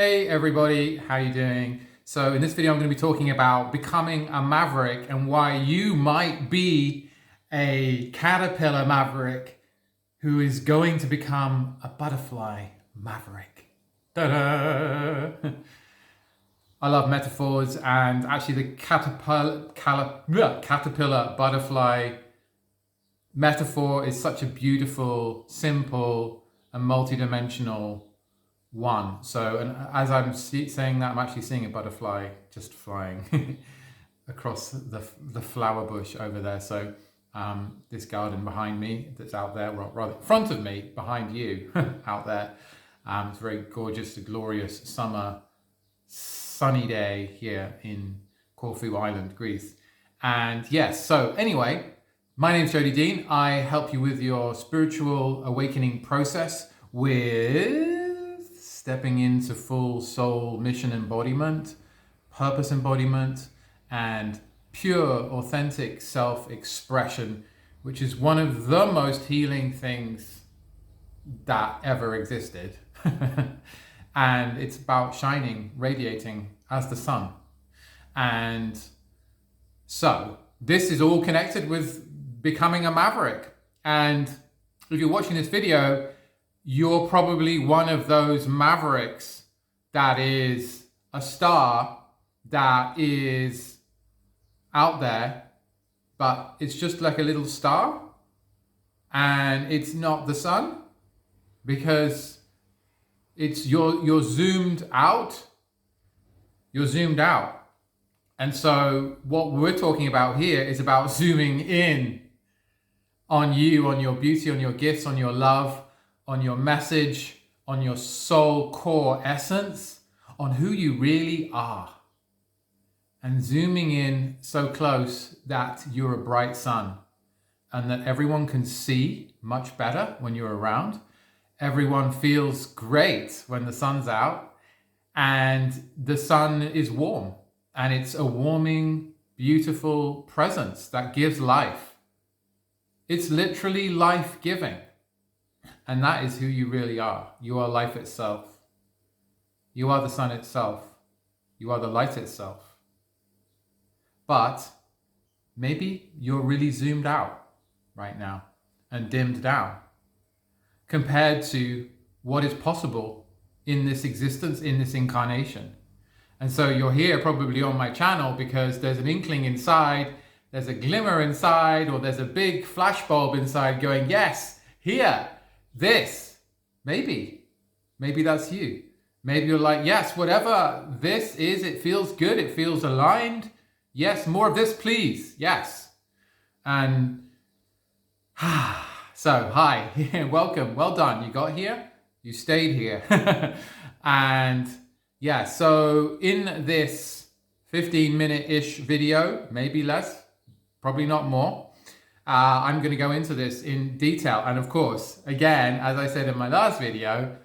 Hey everybody, how you doing? So in this video I'm going to be talking about becoming a maverick and why you might be a caterpillar maverick who is going to become a butterfly maverick. Ta-da! I love metaphors, and actually the caterpillar butterfly metaphor is such a beautiful, simple and multidimensional one. So, and as I'm saying that, I'm actually seeing a butterfly just flying across the flower bush over there. So this garden behind me that's out there, well, rather in front of me, behind you out there, it's a very gorgeous, glorious summer sunny day here in Corfu Island, Greece. And yes, so anyway, my name's Jody Deane. I help you with your spiritual awakening process with stepping into full soul mission embodiment, purpose embodiment, and pure, authentic self-expression, which is one of the most healing things that ever existed. And it's about shining, radiating as the sun. And so this is all connected with becoming a maverick. And if you're watching this video, you're probably one of those mavericks that is a star that is out there, but it's just like a little star and it's not the sun because it's you're zoomed out. You're zoomed out. And so what we're talking about here is about zooming in on you, on your beauty, on your gifts, on your love, on your message, on your soul core essence, on who you really are. And zooming in so close that you're a bright sun and that everyone can see much better when you're around. Everyone feels great when the sun's out and the sun is warm, and it's a warming, beautiful presence that gives life. It's literally life-giving. And that is who you really are. You are life itself. You are the sun itself. You are the light itself. But maybe you're really zoomed out right now and dimmed down compared to what is possible in this existence, in this incarnation. And so you're here probably on my channel because there's an inkling inside, there's a glimmer inside, or there's a big flashbulb inside going, yes, here. This, maybe that's you. Maybe you're like, yes, whatever this is, it feels good. It feels aligned. Yes, more of this, please. Yes. And so, hi, welcome. Well done. You got here. You stayed here. And yeah, so in this 15-minute-ish video, maybe less, probably not more, I'm going to go into this in detail. And of course, again, as I said in my last video,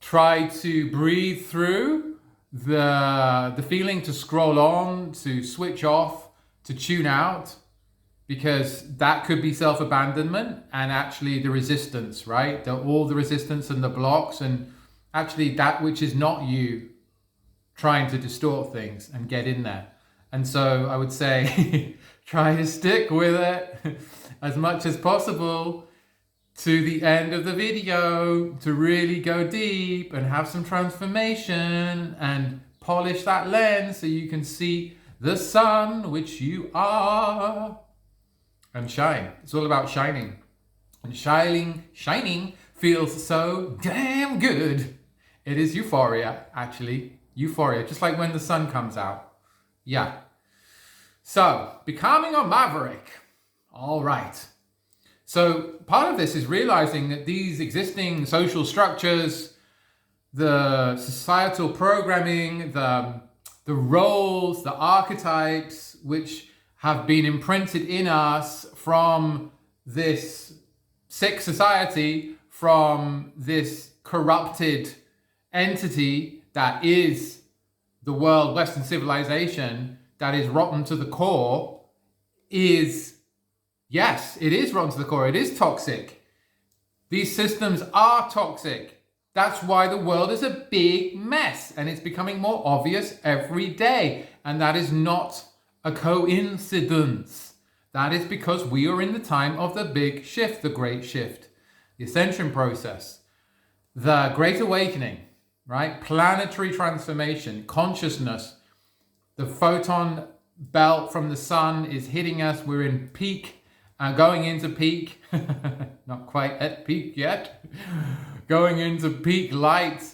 try to breathe through the feeling to scroll on, to switch off, to tune out, because that could be self-abandonment and actually the resistance, right? All the resistance and the blocks, and actually that which is not you trying to distort things and get in there. And so I would say, try to stick with it as much as possible to the end of the video to really go deep and have some transformation and polish that lens so you can see the sun, which you are, and shine. It's all about shining. And shining feels so damn good. It is euphoria, actually. Euphoria, just like when the sun comes out. Yeah. So, becoming a maverick. All right. So, part of this is realizing that these existing social structures, the societal programming, the roles, the archetypes, which have been imprinted in us from this sick society, from this corrupted entity that is the world, Western civilization, that is rotten to the core, is, yes, it is rotten to the core. It is toxic. These systems are toxic. That's why the world is a big mess, and it's becoming more obvious every day. And that is not a coincidence. That is because we are in the time of the big shift, the great shift, the ascension process, the great awakening, right? Planetary transformation, consciousness. The photon belt from the sun is hitting us. We're in peak, going into peak. Not quite at peak yet. Going into peak light.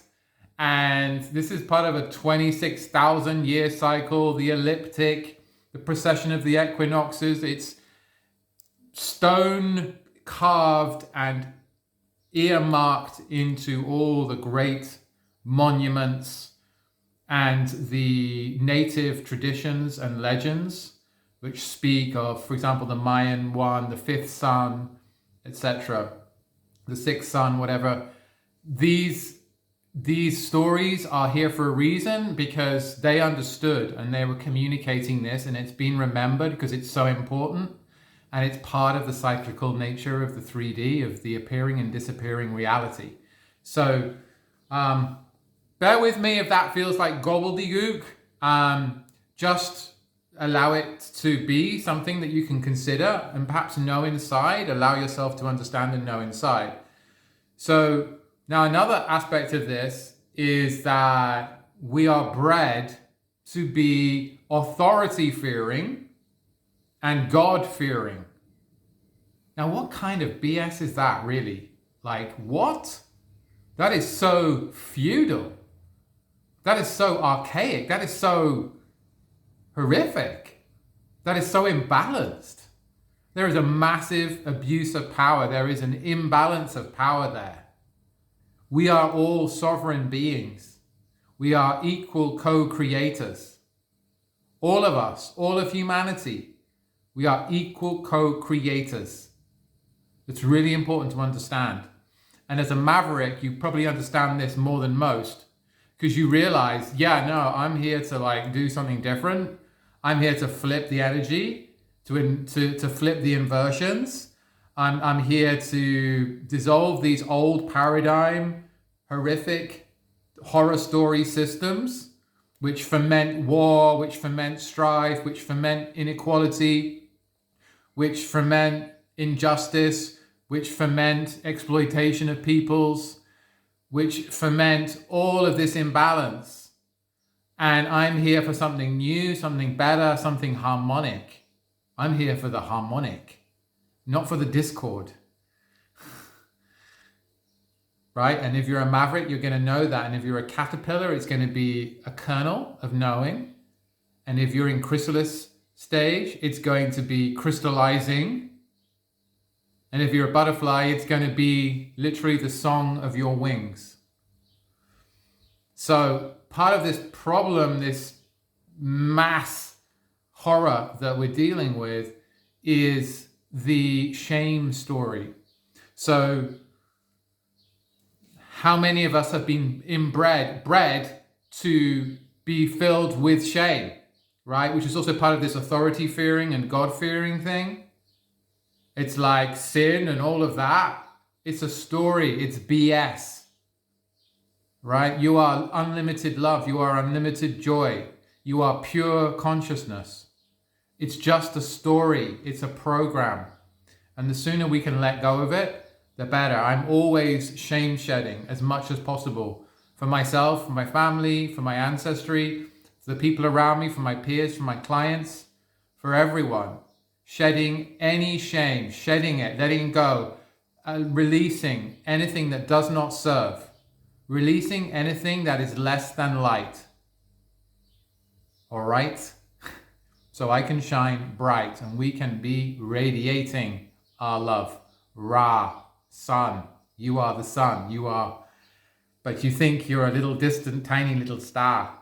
And this is part of a 26,000 year cycle, the elliptic, the precession of the equinoxes. It's stone carved and earmarked into all the great monuments and the native traditions and legends which speak of, for example, the Mayan one, the fifth sun, etc., the sixth sun, whatever. These stories are here for a reason, because they understood and they were communicating this, and it's been remembered because it's so important, and it's part of the cyclical nature of the 3D, of the appearing and disappearing reality. So bear with me if that feels like gobbledygook. Just allow it to be something that you can consider and perhaps know inside. Allow yourself to understand and know inside. So now another aspect of this is that we are bred to be authority-fearing and God-fearing. Now, what kind of BS is that, really? Like, what? That is so feudal. That is so archaic. That is so horrific. That is so imbalanced. There is a massive abuse of power. There is an imbalance of power there. We are all sovereign beings. We are equal co-creators. All of us, all of humanity, we are equal co-creators. It's really important to understand. And as a Maverick, you probably understand this more than most, because you realize, yeah, no, I'm here to do something different. I'm here to flip the energy, to flip the inversions. I'm here to dissolve these old paradigm, horrific horror story systems, which foment war, which foment strife, which foment inequality, which foment injustice, which foment exploitation of peoples, which foment all of this imbalance. And I'm here for something new, something better, something harmonic. I'm here for the harmonic, not for the discord. Right? And if you're a Maverick, you're going to know that. And if you're a caterpillar, it's going to be a kernel of knowing. And if you're in chrysalis stage, it's going to be crystallizing. And if you're a butterfly, it's going to be literally the song of your wings. So part of this problem, this mass horror that we're dealing with, is the shame story. So how many of us have been bred to be filled with shame, right? Which is also part of this authority-fearing and God-fearing thing. It's like sin and all of that. It's a story. It's BS, right? You are unlimited love. You are unlimited joy. You are pure consciousness. It's just a story. It's a program. And the sooner we can let go of it, the better. I'm always shame shedding as much as possible for myself, for my family, for my ancestry, for the people around me, for my peers, for my clients, for everyone. Shedding any shame, shedding it, letting go, releasing anything that does not serve, releasing anything that is less than light. All right? So I can shine bright and we can be radiating our love. Ra. Sun, you are the sun, you are, but you think you're a little distant, tiny little star.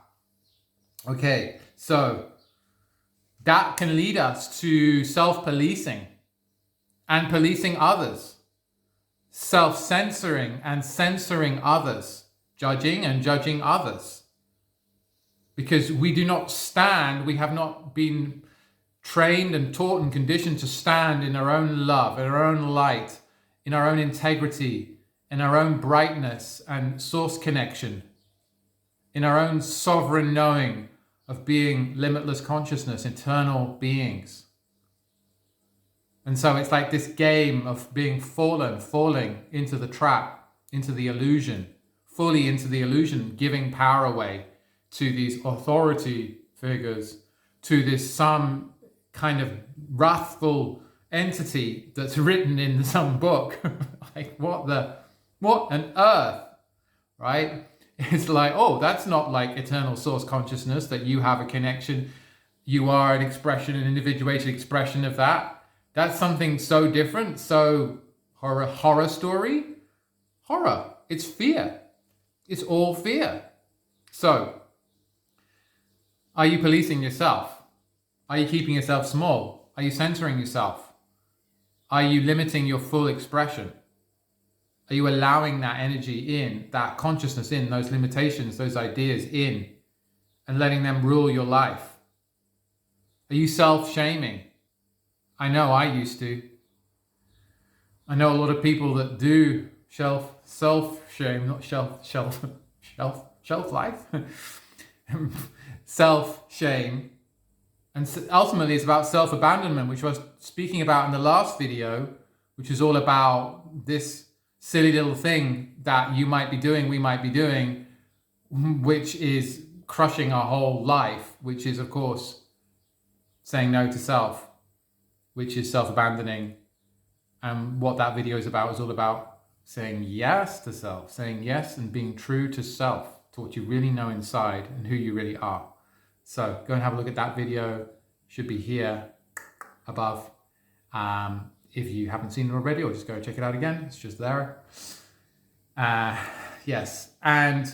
Okay, so that can lead us to self-policing and policing others, self-censoring and censoring others, judging and judging others. Because we do not stand, we have not been trained and taught and conditioned to stand in our own love, in our own light, in our own integrity, in our own brightness and source connection, in our own sovereign knowing of being limitless consciousness, eternal beings. And so it's like this game of being falling into the trap, into the illusion, fully into the illusion, giving power away to these authority figures, to this some kind of wrathful entity that's written in some book. Like what on earth, right? It's like, oh, that's not like eternal source consciousness, that you have a connection. You are an expression, an individuated expression of that. That's something so different. So horror story, horror. It's fear. It's all fear. So are you policing yourself? Are you keeping yourself small? Are you censoring yourself? Are you limiting your full expression? Are you allowing that energy in, that consciousness in, those limitations, those ideas in, and letting them rule your life? Are you self-shaming? I know I used to. I know a lot of people that do self-shame, not shelf life, self-shame. And ultimately it's about self-abandonment, which I was speaking about in the last video, which is all about this silly little thing that you might be doing, we might be doing, which is crushing our whole life, which is, of course, saying no to self, which is self-abandoning. And what that video is about is all about saying yes to self, saying yes and being true to self, to what you really know inside and who you really are. So go and have a look at that video. Should be here above. If you haven't seen it already, or just go check it out again. It's just there. Yes. And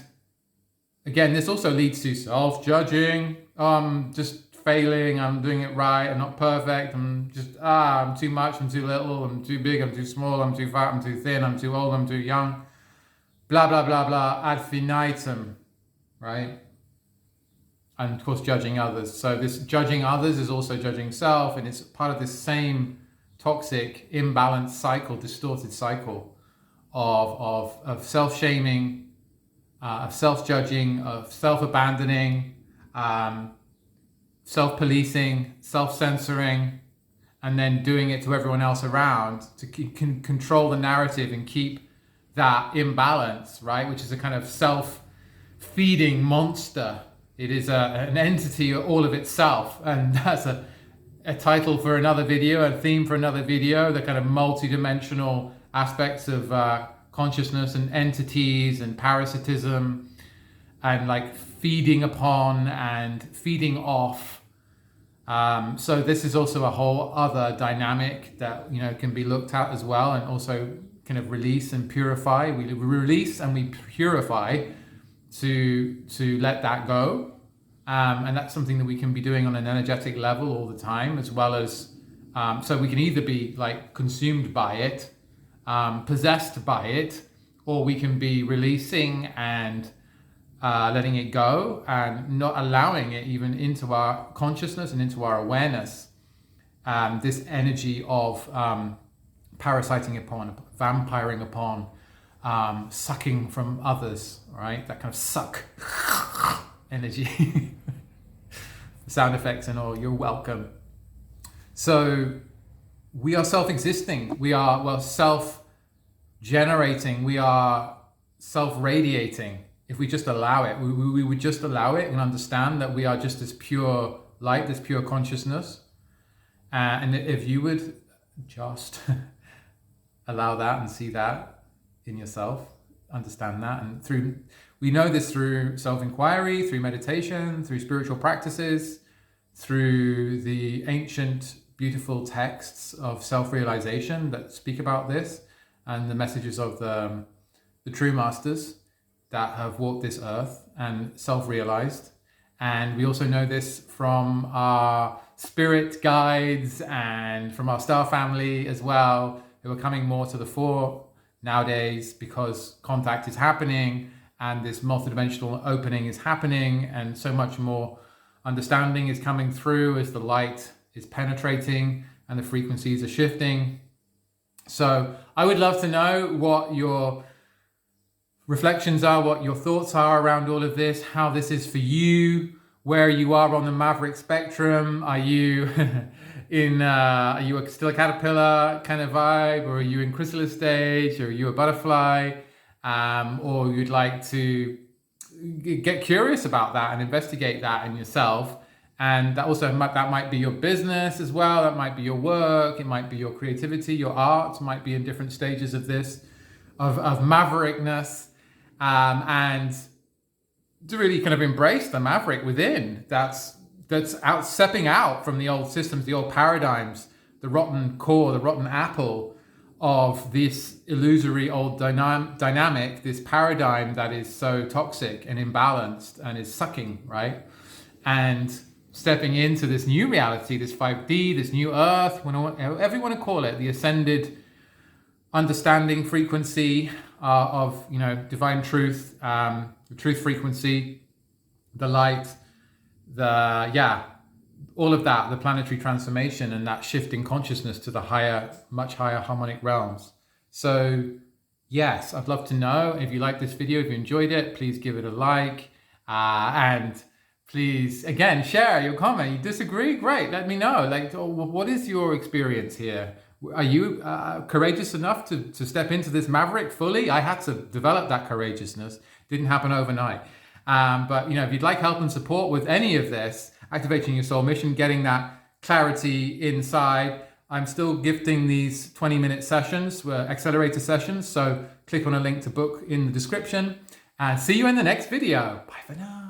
again, this also leads to self-judging. Just failing. I'm doing it right. I'm not perfect. I'm too much. I'm too little. I'm too big. I'm too small. I'm too fat. I'm too thin. I'm too old. I'm too young. Blah, blah, blah, blah. Ad infinitum. Right? And of course, judging others. So this judging others is also judging self. And it's part of this same toxic, imbalanced cycle, distorted cycle of self-shaming, of self-judging, of self-abandoning, self-policing, self-censoring, and then doing it to everyone else around to control the narrative and keep that imbalance, right? Which is a kind of self-feeding monster. It is an entity all of itself, and that's a title for another video, a theme for another video, the kind of multi-dimensional aspects of consciousness and entities and parasitism and like feeding upon and feeding off. So this is also a whole other dynamic that, you know, can be looked at as well, and also kind of release and purify. We release and we purify to let that go. And that's something that we can be doing on an energetic level all the time, as well as, so we can either be like consumed by it, possessed by it, or we can be releasing and letting it go and not allowing it even into our consciousness and into our awareness. This energy of parasiting upon, vampiring upon, sucking from others, right? That kind of suck energy. Sound effects and all, you're welcome. So we are self-existing, we are, well, self-generating, we are self-radiating. If we just allow it, we would just allow it and understand that we are just this pure light, this pure consciousness. And if you would just allow that and see that in yourself, understand that, and we know this through self-inquiry, through meditation, through spiritual practices, through the ancient, beautiful texts of self-realization that speak about this, and the messages of the true masters that have walked this earth and self-realized. And we also know this from our spirit guides and from our star family as well, who are coming more to the fore nowadays because contact is happening and this multidimensional opening is happening, and so much more understanding is coming through as the light is penetrating and the frequencies are shifting. So I would love to know what your reflections are, what your thoughts are around all of this, how this is for you, where you are on the Maverick spectrum. Are you are you still a caterpillar kind of vibe, or are you in chrysalis stage, or are you a butterfly, or you'd like to get curious about that and investigate that in yourself. And that also that might be your business as well, that might be your work, it might be your creativity, your art might be in different stages of this, of maverickness, and to really kind of embrace the maverick within, that's out, stepping out from the old systems, the old paradigms, the rotten core, the rotten apple of this illusory old dynamic, this paradigm that is so toxic and imbalanced and is sucking, right? And stepping into this new reality, this 5D, this new earth, whatever you want to call it, the ascended understanding frequency of, you know, divine truth, the truth frequency, the light, all of that, the planetary transformation and that shift in consciousness to the higher, much higher harmonic realms. So yes, I'd love to know if you like this video, if you enjoyed it, please give it a like, and please, again, share your comment. You disagree? Great, let me know. Like, what is your experience here? Are you courageous enough to step into this maverick fully? I had to develop that courageousness. Didn't happen overnight. But, you know, if you'd like help and support with any of this, activating your soul mission, getting that clarity inside, I'm still gifting these 20-minute sessions, accelerator sessions. So click on a link to book in the description, and see you in the next video. Bye for now.